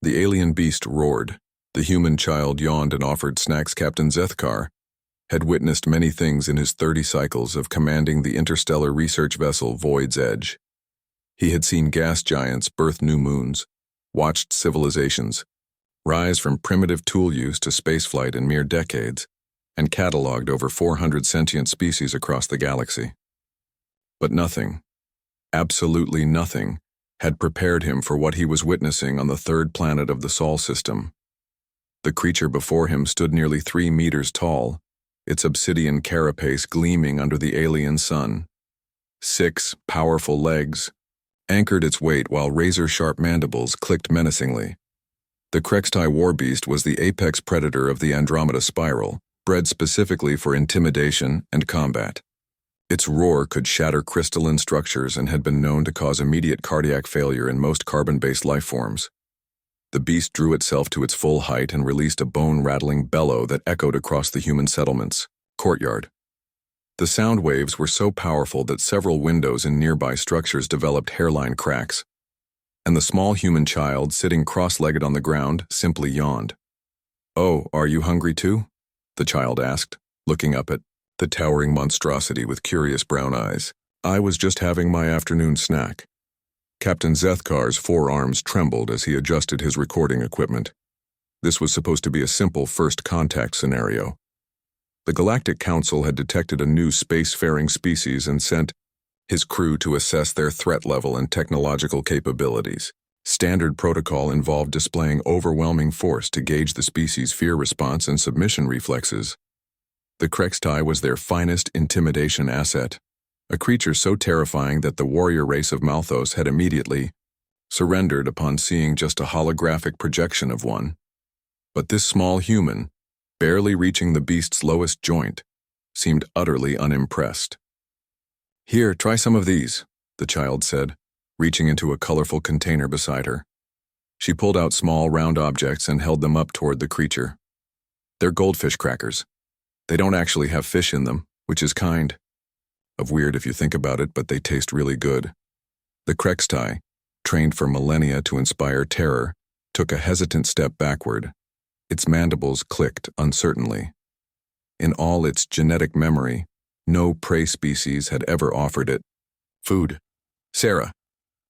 The alien beast roared. The human child yawned and offered snacks. Captain Zethkar had witnessed many things in his 30 cycles of commanding the interstellar research vessel Void's Edge. He had seen gas giants birth new moons, watched civilizations rise from primitive tool use to spaceflight in mere decades, and cataloged over 400 sentient species across the galaxy. But nothing, absolutely nothing, had prepared him for what he was witnessing on the third planet of the Sol system. The creature before him stood nearly 3 meters tall, its obsidian carapace gleaming under the alien sun. 6 powerful legs anchored its weight while razor-sharp mandibles clicked menacingly. The Krextai warbeast was the apex predator of the Andromeda spiral, bred specifically for intimidation and combat. Its roar could shatter crystalline structures and had been known to cause immediate cardiac failure in most carbon-based life forms. The beast drew itself to its full height and released a bone-rattling bellow that echoed across the human settlement's courtyard. The sound waves were so powerful that several windows in nearby structures developed hairline cracks, and the small human child, sitting cross-legged on the ground, simply yawned. "Oh, are you hungry too?" the child asked, looking up at the towering monstrosity with curious brown eyes. "I was just having my afternoon snack." Captain Zethkar's forearms trembled as he adjusted his recording equipment. This was supposed to be a simple first contact scenario. The Galactic Council had detected a new spacefaring species and sent his crew to assess their threat level and technological capabilities. Standard protocol involved displaying overwhelming force to gauge the species' fear response and submission reflexes. The Krextai was their finest intimidation asset, a creature so terrifying that the warrior race of Malthus had immediately surrendered upon seeing just a holographic projection of one. But this small human, barely reaching the beast's lowest joint, seemed utterly unimpressed. "Here, try some of these," the child said, reaching into a colorful container beside her. She pulled out small, round objects and held them up toward the creature. "They're goldfish crackers. They don't actually have fish in them, which is kind of weird if you think about it, but they taste really good." The Krextai, trained for millennia to inspire terror, took a hesitant step backward. Its mandibles clicked uncertainly. In all its genetic memory, no prey species had ever offered it food. "Sarah,"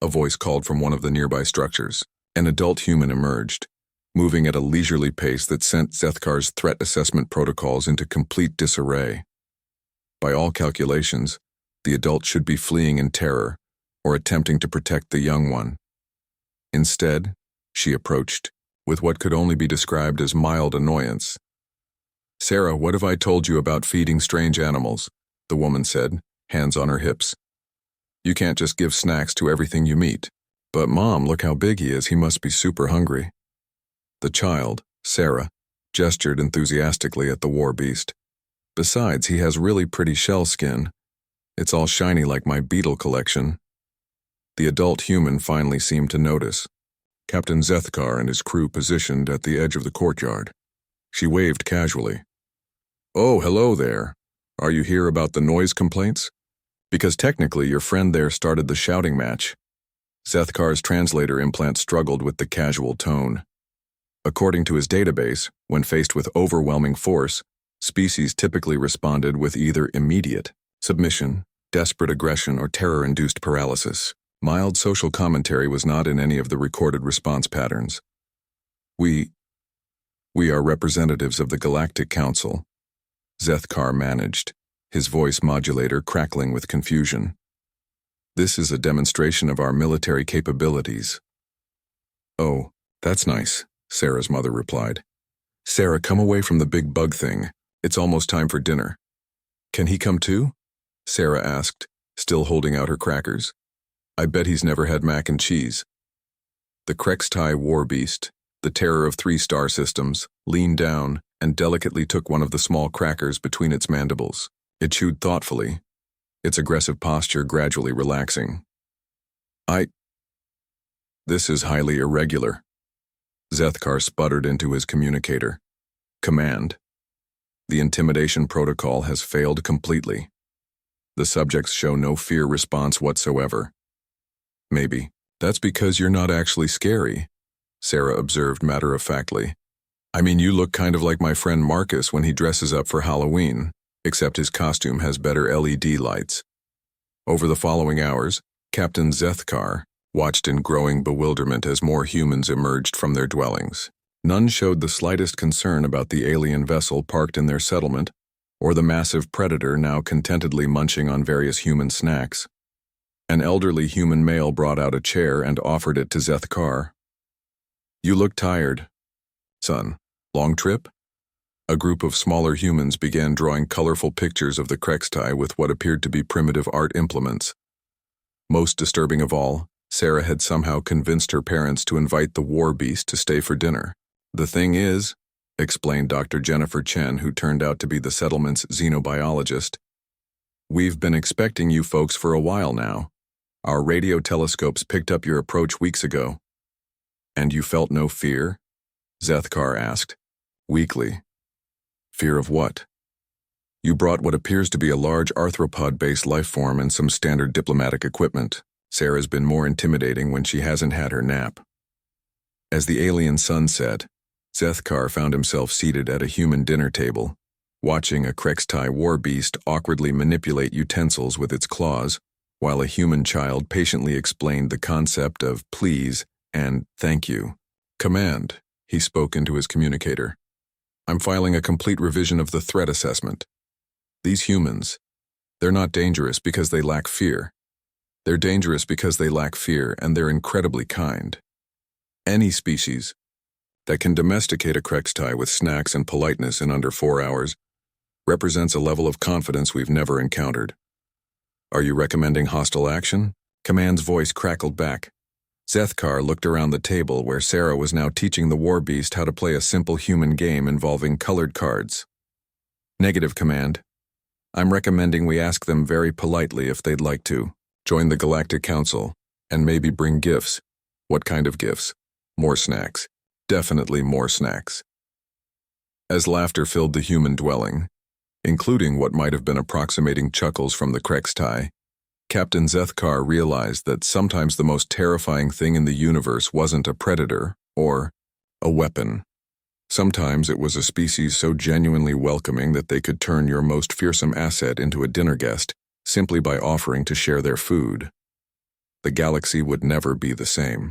a voice called from one of the nearby structures. An adult human emerged, moving at a leisurely pace that sent Zethkar's threat assessment protocols into complete disarray. By all calculations, the adult should be fleeing in terror or attempting to protect the young one. Instead, she approached, with what could only be described as mild annoyance. "Sarah, what have I told you about feeding strange animals?" the woman said, hands on her hips. "You can't just give snacks to everything you meet." "But Mom, look how big he is, he must be super hungry." The child, Sarah, gestured enthusiastically at the war beast. "Besides, he has really pretty shell skin. It's all shiny like my beetle collection." The adult human finally seemed to notice. Captain Zethkar and his crew positioned at the edge of the courtyard. She waved casually. "Oh, hello there. Are you here about the noise complaints? Because technically your friend there started the shouting match." Zethkar's translator implant struggled with the casual tone. According to his database, when faced with overwhelming force, species typically responded with either immediate submission, desperate aggression, or terror-induced paralysis. Mild social commentary was not in any of the recorded response patterns. We are representatives of the Galactic Council," Zethkar managed, his voice modulator crackling with confusion. "This is a demonstration of our military capabilities." "Oh, that's nice," Sarah's mother replied. "Sarah, come away from the big bug thing. It's almost time for dinner." "Can he come too?" Sarah asked, still holding out her crackers. "I bet he's never had mac and cheese." The Krextai warbeast, the terror of 3 star systems, leaned down and delicately took one of the small crackers between its mandibles. It chewed thoughtfully, its aggressive posture gradually relaxing. This is highly irregular." Zethkar sputtered into his communicator. "Command. The intimidation protocol has failed completely. The subjects show no fear response whatsoever." "Maybe. That's because you're not actually scary," Sarah observed matter-of-factly. I mean, you look kind of like my friend Marcus when he dresses up for Halloween, except his costume has better LED lights. Over the following hours, Captain Zethkar watched in growing bewilderment as more humans emerged from their dwellings. None showed the slightest concern about the alien vessel parked in their settlement, or the massive predator now contentedly munching on various human snacks. An elderly human male brought out a chair and offered it to Zethkar. You look tired, son. Long trip? A group of smaller humans began drawing colorful pictures of the Krextai with what appeared to be primitive art implements. Most disturbing of all, Sarah had somehow convinced her parents to invite the war beast to stay for dinner. The thing is, explained Dr. Jennifer Chen, who turned out to be the settlement's xenobiologist, we've been expecting you folks for a while now. Our radio telescopes picked up your approach weeks ago. And you felt no fear? Zethkar asked, weakly. Fear of what? You brought what appears to be a large arthropod-based life form and some standard diplomatic equipment. Sarah's been more intimidating when she hasn't had her nap. As the alien sun set, Zethkar found himself seated at a human dinner table, watching a Krextai war beast awkwardly manipulate utensils with its claws, while a human child patiently explained the concept of please and thank you. Command, he spoke into his communicator. I'm filing a complete revision of the threat assessment. These humans, they're not dangerous because they lack fear. They're dangerous because they lack fear, and they're incredibly kind. Any species that can domesticate a Krextai with snacks and politeness in under 4 hours represents a level of confidence we've never encountered. Are you recommending hostile action? Command's voice crackled back. Zethkar looked around the table where Sarah was now teaching the war beast how to play a simple human game involving colored cards. Negative, Command. I'm recommending we ask them very politely if they'd like to join the Galactic Council and maybe bring gifts. What kind of gifts? More snacks. Definitely more snacks. As laughter filled the human dwelling, including what might have been approximating chuckles from the Krextai, Captain Zethkar realized that sometimes the most terrifying thing in the universe wasn't a predator or a weapon. Sometimes it was a species so genuinely welcoming that they could turn your most fearsome asset into a dinner guest simply by offering to share their food. The galaxy would never be the same.